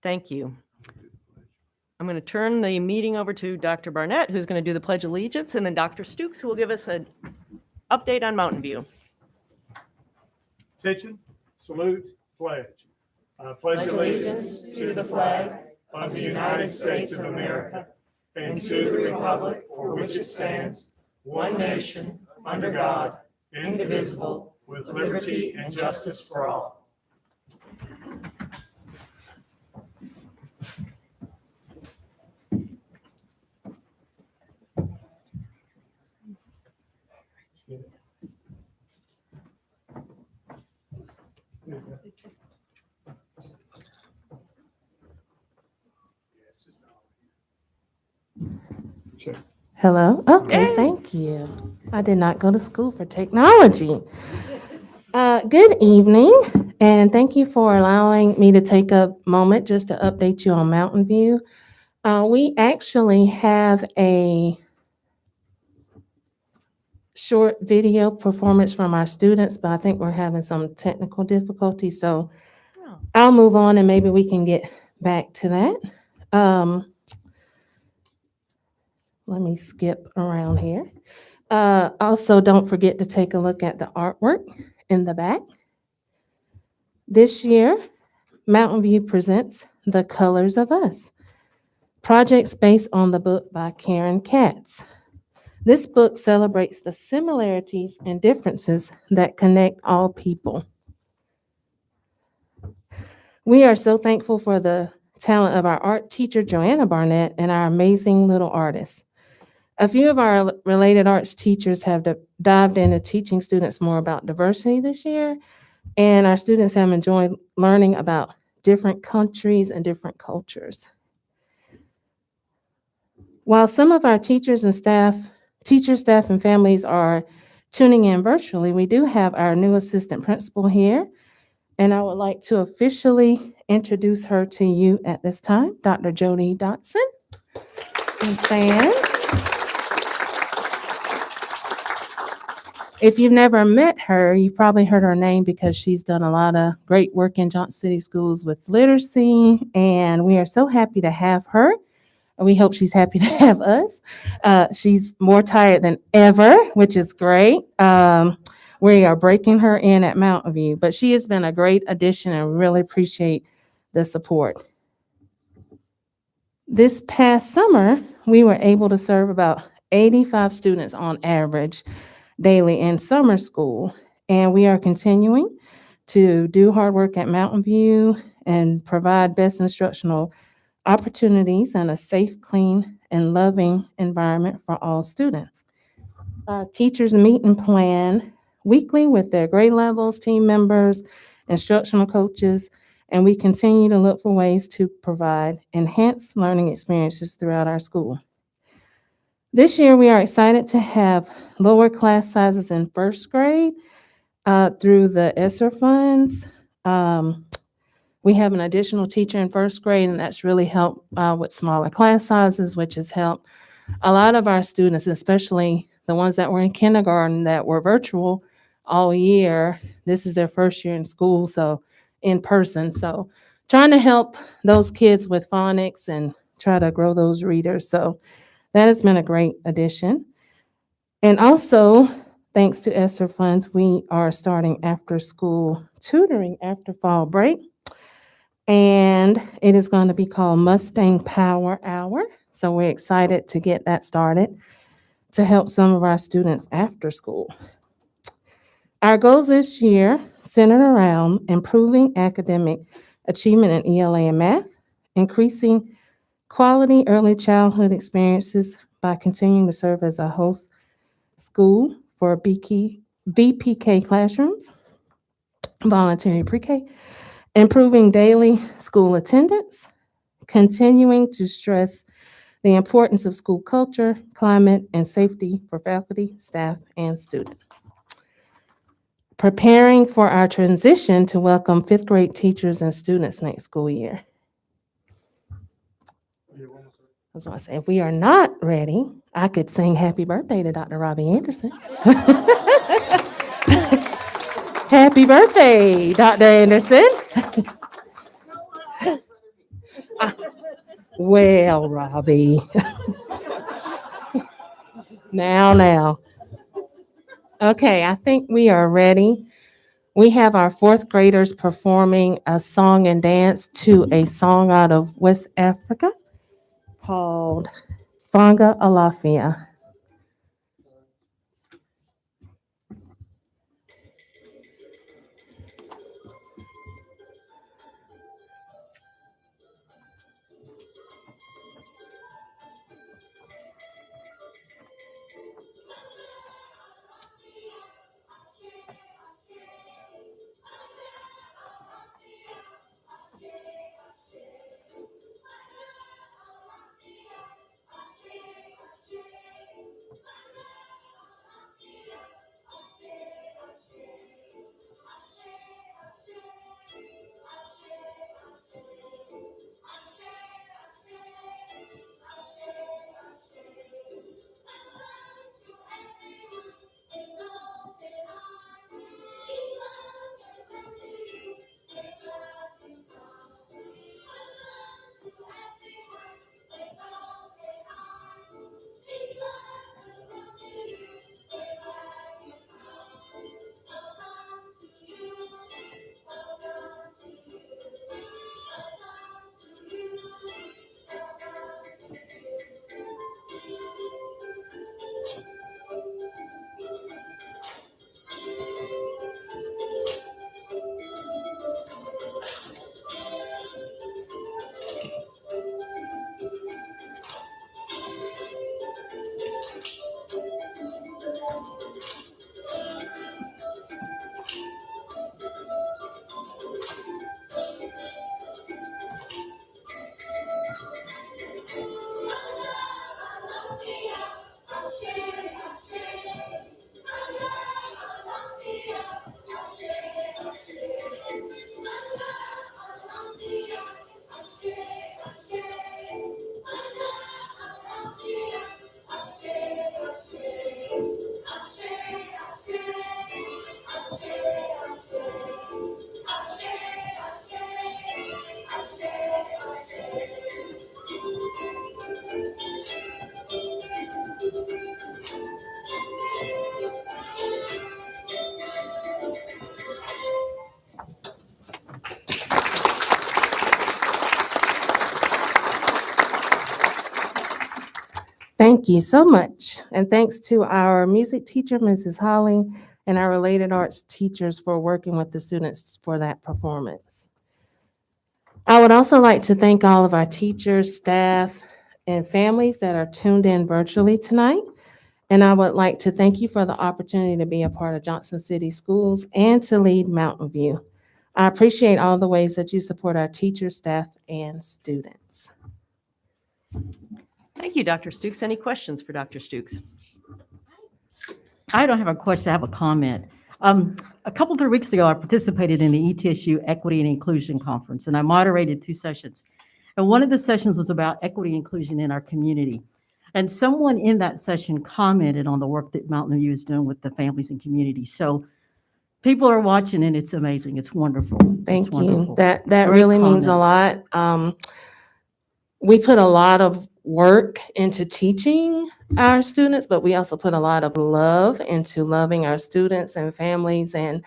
Thank you. I'm going to turn the meeting over to Dr. Barnett, who's going to do the Pledge of Allegiance, and then Dr. Stukes, who will give us an update on Mountain View. Attention, salute, pledge. I pledge allegiance to the flag of the United States of America and to the republic for which it stands, one nation, under God, indivisible, with liberty and justice for all. Hello. Okay, Yay. thank you. I did not go to school for technology. Good evening, and thank you for allowing me to take a moment just to update you on Mountain View. We actually have a short video performance from our students, but I think we're having some technical difficulties, so I'll move on and maybe we can get back to that. Let me skip around here. Also, don't forget to take a look at the artwork in the back. This year, Mountain View presents The Colors of Us, projects based on the book by Karen Katz. This book celebrates the similarities and differences that connect all people. We are so thankful for the talent of our art teacher, Joanna Barnett, and our amazing little artists. A few of our related arts teachers have dived into teaching students more about diversity this year, and our students have enjoyed learning about different countries and different cultures. While some of our teachers, staff, and families are tuning in virtually, we do have our new assistant principal here, and I would like to officially introduce her to you at this time, Dr. Jody Dotson. Please stand. If you've never met her, you've probably heard her name because she's done a lot of great work in Johnson City Schools with literacy, and we are so happy to have her. We hope she's happy to have us. She's more tired than ever, which is great. We are breaking her in at Mountain View, but she has been a great addition and really appreciate the support. This past summer, we were able to serve about 85 students on average daily in summer school, and we are continuing to do hard work at Mountain View and provide best instructional opportunities and a safe, clean, and loving environment for all students. Our teachers meet and plan weekly with their grade levels, team members, instructional coaches, and we continue to look for ways to provide enhanced learning experiences throughout our school. This year, we are excited to have lower class sizes in first grade through the ESSER funds. We have an additional teacher in first grade, and that's really helped with smaller class sizes, which has helped a lot of our students, especially the ones that were in kindergarten that were virtual all year. This is their first year in school, so in person. So trying to help those kids with phonics and try to grow those readers. So that has been a great addition. And also, thanks to ESSER funds, we are starting after school tutoring after fall break. And it is going to be called Mustang Power Hour. So we're excited to get that started to help some of our students after school. Our goals this year centered around improving academic achievement in ELA and math, increasing quality early childhood experiences by continuing to serve as a host school for VPK classrooms, voluntary pre-K, improving daily school attendance, continuing to stress the importance of school culture, climate, and safety for faculty, staff, and students. Preparing for our transition to welcome fifth grade teachers and students next school year. I was going to say, if we are not ready, I could sing happy birthday to Dr. Robbie Anderson. Happy birthday, Dr. Anderson. Well, Robbie. Now. Okay, I think we are ready. We have our fourth graders performing a song and dance to a song out of West Africa called Fanga Alafia. Thank you so much. And thanks to our music teacher, Mrs. Holly, and our related arts teachers for working with the students for that performance. I would also like to thank all of our teachers, staff, and families that are tuned in virtually tonight. And I would like to thank you for the opportunity to be a part of Johnson City Schools and to lead Mountain View. I appreciate all the ways that you support our teachers, staff, and students. Thank you, Dr. Stukes. Any questions for Dr. Stukes? I don't have a question, I have a comment. A couple, 3 weeks ago, I participated in the ETSU Equity and Inclusion Conference, and I moderated 2 sessions. And one of the sessions was about equity and inclusion in our community. And someone in that session commented on the work that Mountain View is doing with the families and communities. So people are watching, and it's amazing. It's wonderful. Thank It's you. wonderful. That Great really means a comments. lot. We put a lot of work into teaching our students, but we also put a lot of love into loving our students and families, and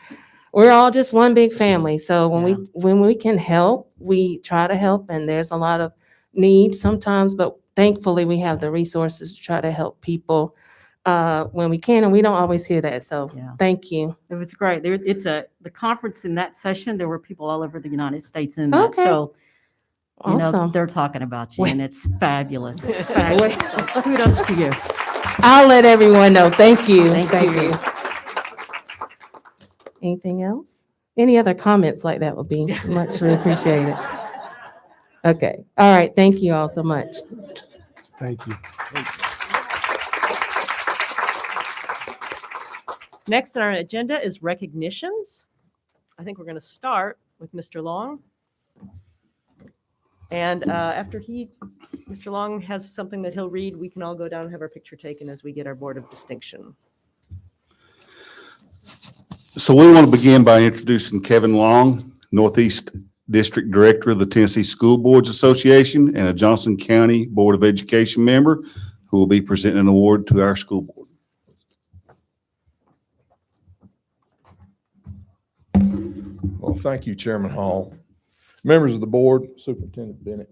we're all just one big family. So when we can help, we try to help, and there's a lot of need sometimes, but thankfully we have the resources to try to help people when we can, and we don't always hear that. So Yeah. thank you. It was great. The conference in that session, there were people all over the United States in that. Okay. So, you know, Awesome. they're talking about you, Wait. and it's fabulous. It's fabulous. So kudos to you. I'll let everyone know. Thank you. Thank you. Anything else? Any other comments like that would be muchly appreciated. Okay. All right. Thank you all so much. Thank you. Next on our agenda is recognitions. I think we're going to start with Mr. Long. And after Mr. Long has something that he'll read, we can all go down and have our picture taken as we get our Board of Distinction. So we want to begin by introducing Kevin Long, Northeast District Director of the Tennessee School Boards Association, and a Johnson County Board of Education member who will be presenting an award to our school board. Well, thank you, Chairman Hall. Members of the board, Superintendent Bennett.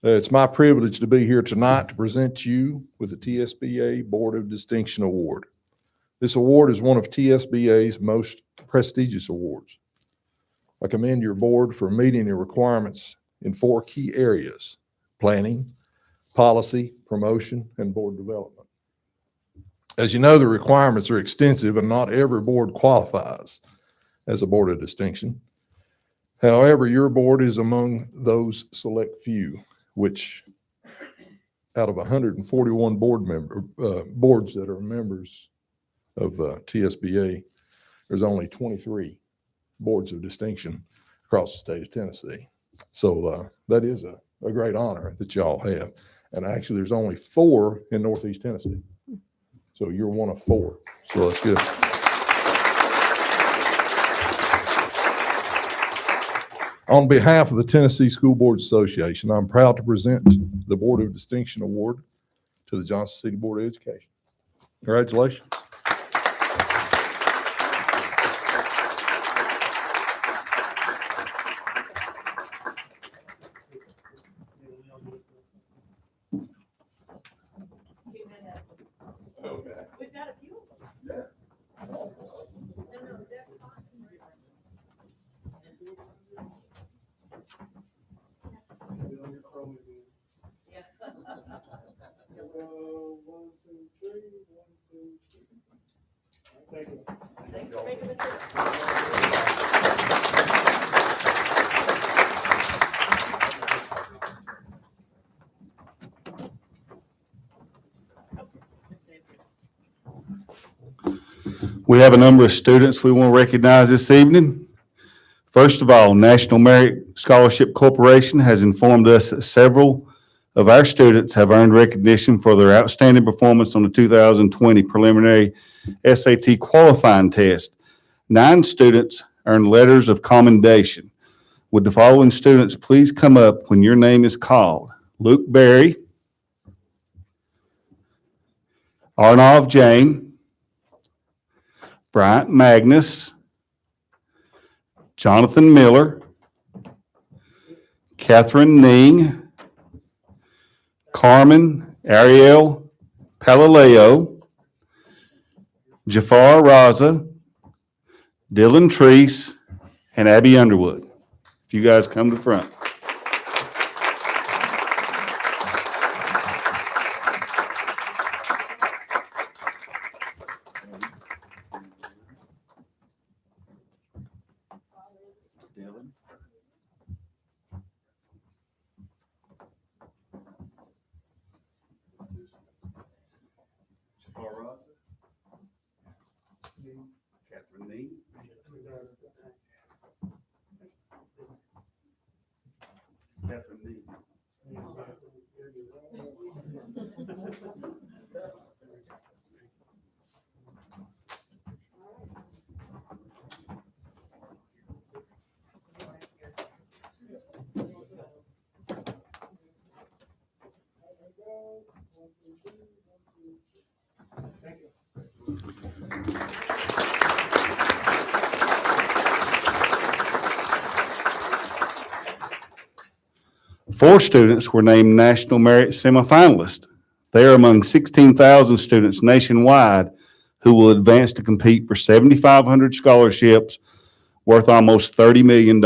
It's my privilege to be here tonight to present you with the TSBA Board of Distinction Award. This award is one of TSBA's most prestigious awards. I commend your board for meeting the requirements in 4 key areas: planning, policy, promotion, and board development. As you know, the requirements are extensive and not every board qualifies as a board of distinction. However, your board is among those select few, which out of 141 boards that are members of TSBA, there's only 23 boards of distinction across the state of Tennessee. So that is a great honor that y'all have. And actually, there's only 4 in Northeast Tennessee. So you're one of 4. So that's good. On behalf of the Tennessee School Boards Association, I'm proud to present the Board of Distinction Award to the Johnson City Board of Education. Congratulations. We have a number of students we want to recognize this evening. First of all, National Merit Scholarship Corporation has informed us that several of our students have earned recognition for their outstanding performance on the 2020 preliminary SAT qualifying test. 9 students earned letters of commendation. Would the following students please come up when your name is called? Luke Berry, Arnav Jain, Bryant Magnus, Jonathan Miller, Catherine Ning, Carmen Ariel Palaleo, Jafar Raza, Dylan Treese, and Abby Underwood. If you guys come to the front. Dylan. Jafar Raza. Catherine Ning. Catherine Ning. Four students were named National Merit Semifinalists. They are among 16,000 students nationwide who will advance to compete for 7,500 scholarships worth almost $30 million.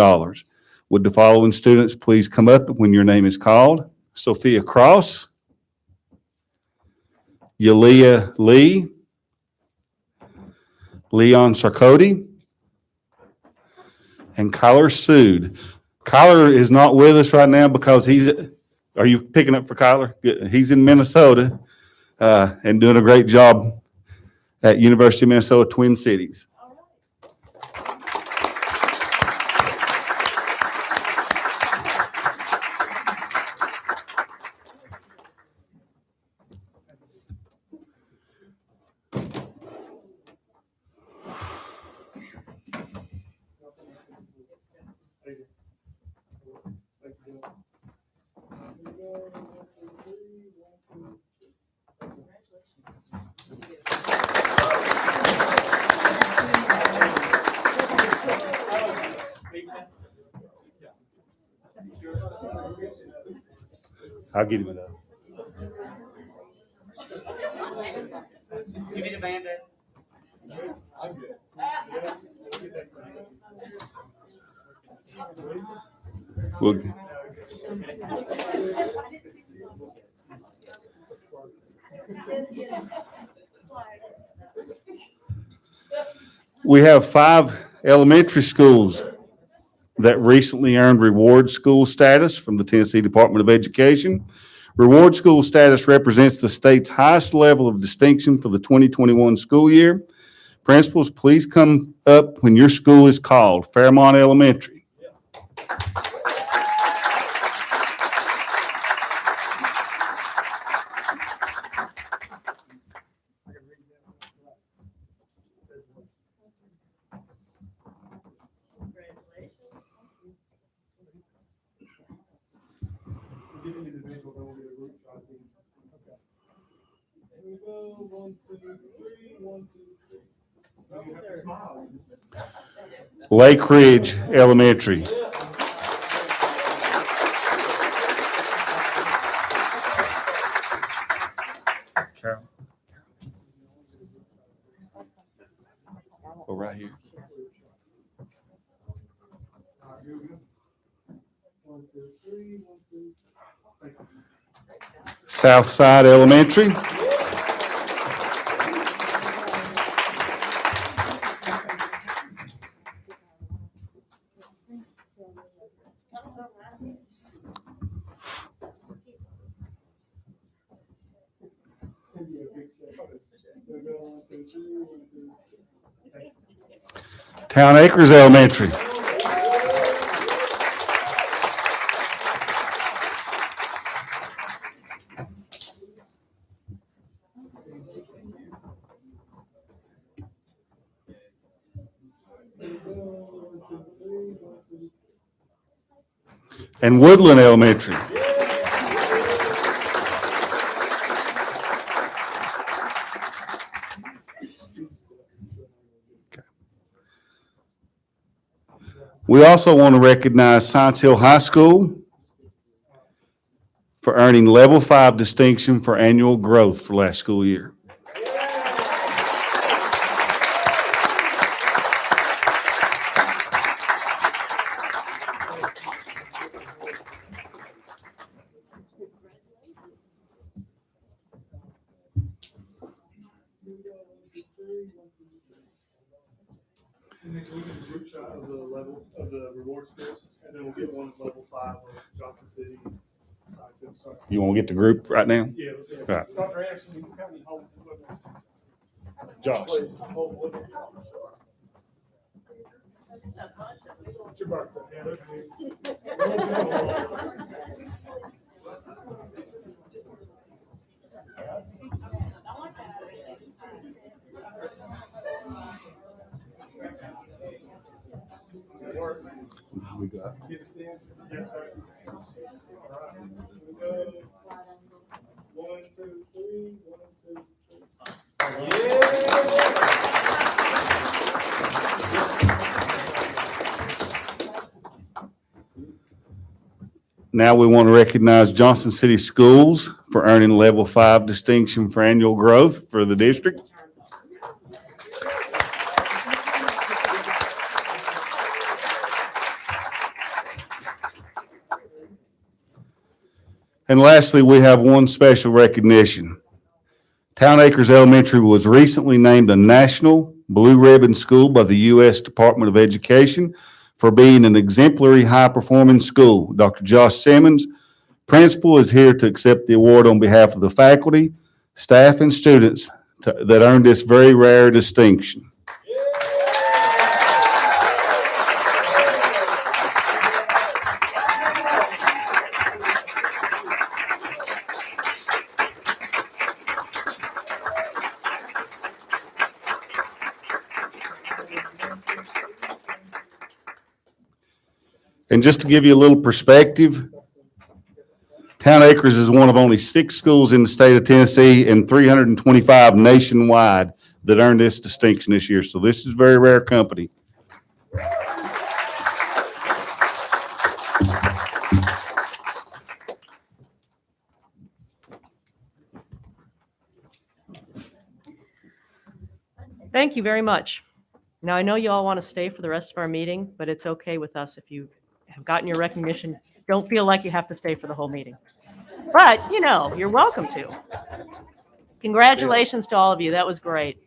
Would the following students please come up when your name is called? Sophia Cross, Yalia Lee, Leon Sarkody, and Kyler Sood. Kyler is not with us right now because are you picking up for Kyler? Good. He's in Minnesota and doing a great job at University of Minnesota Twin Cities. I'll get him enough. Give me the Band-Aid. We'll, we have 5 elementary schools that recently earned reward school status from the Tennessee Department of Education. Reward school status represents the state's highest level of distinction for the 2021 school year. Principals, please come up when your school is called. Fairmont Elementary. Give me the individual, then we'll get a group shot. Okay. Here we go. 1, 2, 3. 1, 2, 3. No, you have to smile. Lake Ridge Elementary. Carol. Go right here. All right, here we go. 1, 2, 3. 1, 2. Thank you. Southside Elementary. Yeah, big step. Here we go. 1, 2, 3. 1, 2, 3. Thank you. Town Acres Elementary. And Woodland Elementary. We also want to recognize Science Hill High School for earning Level 5 distinction for annual growth for last school year. And then we get a group shot of the level of the reward schools, and then we'll get one at level 5 of Johnson City. Science Hill, sorry. You want to get the group right now? Yeah, let's go. Right. Dr. Anderson, you can have me hold it. Josh. Please, hold it. It's your birthday. Yeah, look at me. We got Give us in. Yes, sir. All right. Here we go. 1, 2, 3. 1, 2, 3. Now we want to recognize Johnson City Schools for earning Level 5 distinction for annual growth for the district. And lastly, we have one special recognition. Town Acres Elementary was recently named a National Blue Ribbon School by the U.S. Department of Education for being an exemplary high-performing school. Dr. Josh Simmons, principal, is here to accept the award on behalf of the faculty, staff, and students that earned this very rare distinction. And just to give you a little perspective, Town Acres is one of only 6 schools in the state of Tennessee and 325 nationwide that earned this distinction this year. So this is very rare company. Thank you very much. Now, I know you all want to stay for the rest of our meeting, but it's okay with us if you have gotten your recognition. Don't feel like you have to stay for the whole meeting. But, you're welcome to. Congratulations to all of you. That was great.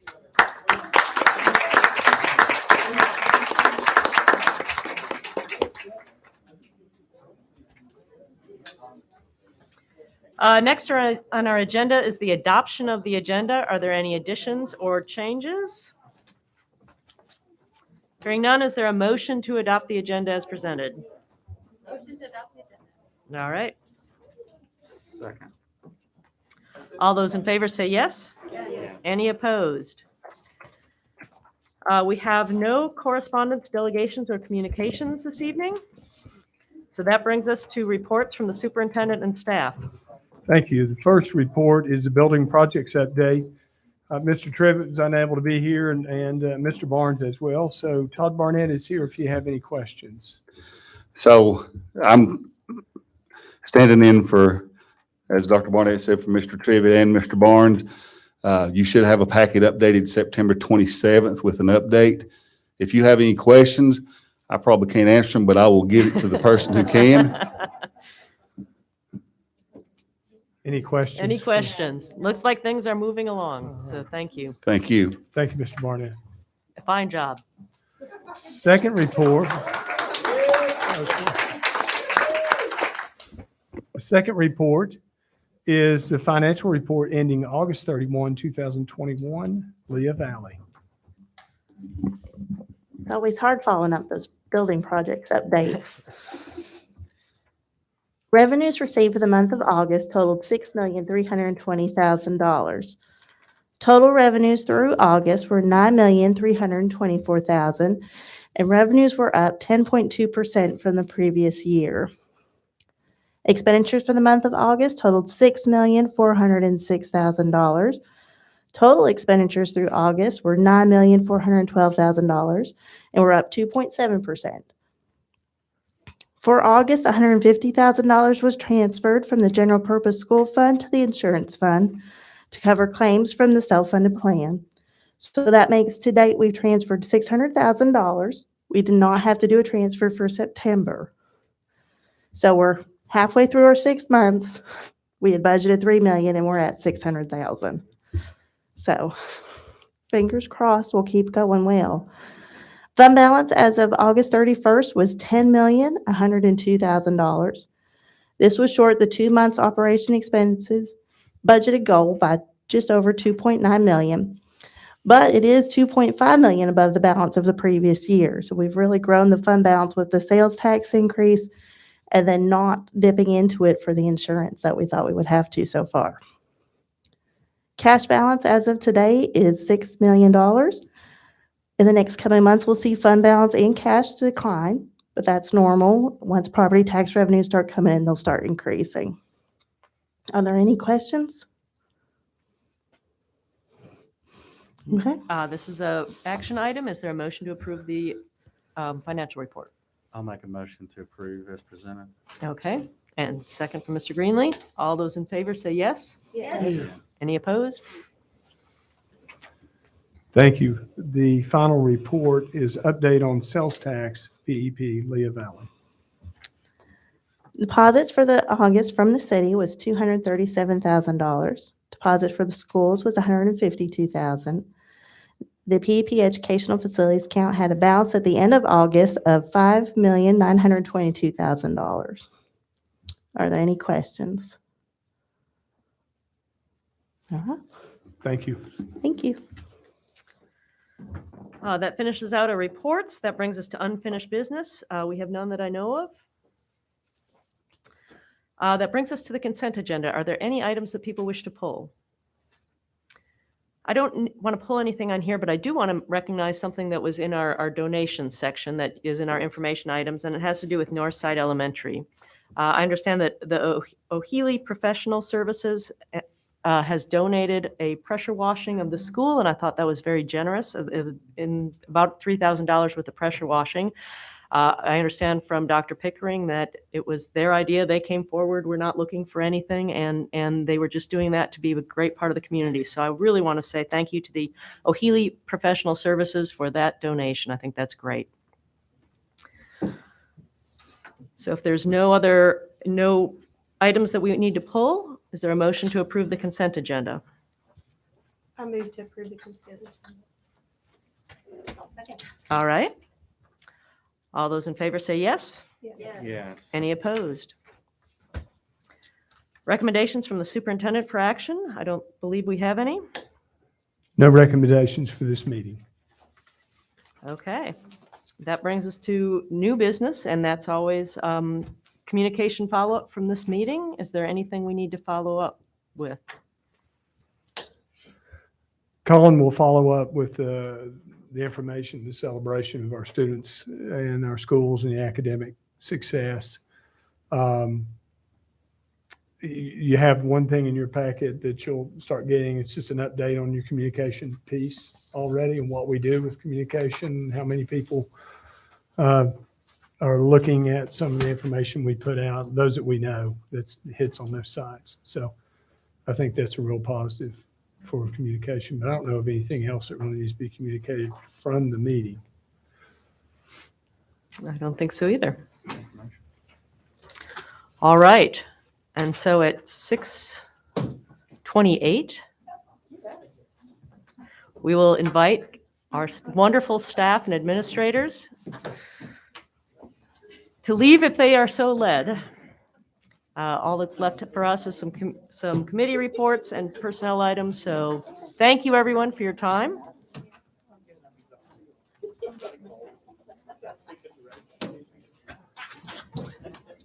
Next on our agenda is the adoption of the agenda. Are there any additions or changes? Hearing none, is there a motion to adopt the agenda as presented? Motion to adopt the agenda. All right. Second. All those in favor say yes? Yes. Any opposed? We have no correspondence, delegations, or communications this evening. So that brings us to reports from the superintendent and staff. Thank you. The first report is the building projects update. Mr. Trivett was unable to be here and Mr. Barnes as well. So Todd Barnett is here if you have any questions. So I'm standing in for, as Dr. Barnett said, for Mr. Trivett and Mr. Barnes. You should have a packet updated September 27th with an update. If you have any questions, I probably can't answer them, but I will give it to the person who can. Any questions? Any questions? Looks like things are moving along, so thank you. Thank you. Thank you, Mr. Barnett. Fine job. Second report. The second report is the financial report ending August 31, 2021, Leah Valley. It's always hard following up those building projects updates. Revenues received for the month of August totaled $6,320,000. Total revenues through August were $9,324,000, and revenues were up 10.2% from the previous year. Expenditures for the month of August totaled $6,406,000. Total expenditures through August were $9,412,000 and were up 2.7%. For August, $150,000 was transferred from the general purpose school fund to the insurance fund to cover claims from the self-funded plan. So that makes to date, we've transferred $600,000. We did not have to do a transfer for September. So we're halfway through our 6 months. We had budgeted $3 million and we're at $600,000. So fingers crossed, we'll keep going well. Fund balance as of August 31st was $10,102,000. This was short the 2 months operation expenses budgeted goal by just over $2.9 million, but it is $2.5 million above the balance of the previous year. So we've really grown the fund balance with the sales tax increase and then not dipping into it for the insurance that we thought we would have to so far. Cash balance as of today is $6 million. In the next coming months, we'll see fund balance and cash decline, but that's normal. Once property tax revenues start coming in, they'll start increasing. Are there any questions? Okay. This is a action item. Is there a motion to approve the financial report? I'll make a motion to approve as presented. Okay, and second from Mr. Greenlee. All those in favor say yes? Yes. Any opposed? Thank you. The final report is update on sales tax, PEP, Leah Valley. Deposits for the August from the city was $237,000. Deposits for the schools was $152,000. The PEP educational facilities count had a balance at the end of August of $5,922,000. Are there any questions? All right. Thank you. Thank you. That finishes out our reports. That brings us to unfinished business. We have none that I know of. That brings us to the consent agenda. Are there any items that people wish to pull? I don't want to pull anything on here, but I do want to recognize something that was in our donations section that is in our information items, and it has to do with Northside Elementary. I understand that the O'Healy Professional Services has donated a pressure washing of the school, and I thought that was very generous in about $3,000 worth of pressure washing. I understand from Dr. Pickering that it was their idea. They came forward. We're not looking for anything, and they were just doing that to be a great part of the community. So I really want to say thank you to the O'Healy Professional Services for that donation. I think that's great. So if there's no items that we need to pull, is there a motion to approve the consent agenda? I move to approve the consent agenda. All right. All those in favor say yes. Yes. Any opposed? Recommendations from the superintendent for action? I don't believe we have any. No recommendations for this meeting. Okay. That brings us to new business, and that's always communication follow-up from this meeting. Is there anything we need to follow up with? Colin will follow up with the information, the celebration of our students and our schools and the academic success. You have one thing in your packet that you'll start getting. It's just an update on your communication piece already and what we do with communication, how many people are looking at some of the information we put out, those that we know that hits on those sites. So I think that's a real positive for communication, but I don't know of anything else that really needs to be communicated from the meeting. I don't think so either. All right. And so at 6:28, we will invite our wonderful staff and administrators to leave if they are so led. All that's left for us is some committee reports and personnel items. So thank you, everyone, for your time.